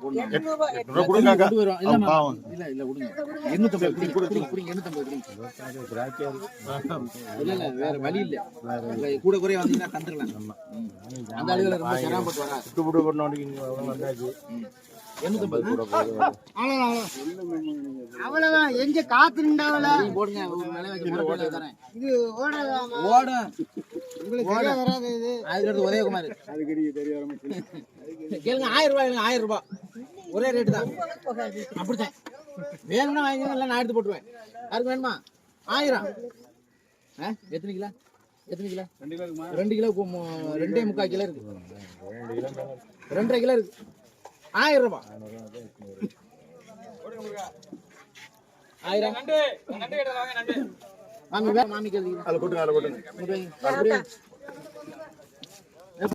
போடுங்க. வேற வழி இல்ல, கூட குறைய வந்தீங்கன்னா தந்துடலாம். அந்த ஆளுகளை ரொம்ப சிரமப்பட்டு வராது. அவ்வளவுதான் எங்க காத்து நின்றாவல போடுங்க. இது ஓட வராது. இது அதுக்கு உதயகுமார் கேளுங்க. 1000 ரூபாய் 1000 ரூபாய் ஒரே ரேட்டு தான். அப்படித்தான் வேணும்னா வாங்கிக்கோங்க, இல்லை நான் எடுத்து போட்டுருவேன். யாருக்கு வேணுமா? 1000. எத்தனை கிலோ? 2 கிலோ 2.25 கிலோ இருக்கு. 2.5 கிலோ இருக்கு. 1000 ரூபாய். 1000 மாமி மாமிக்கு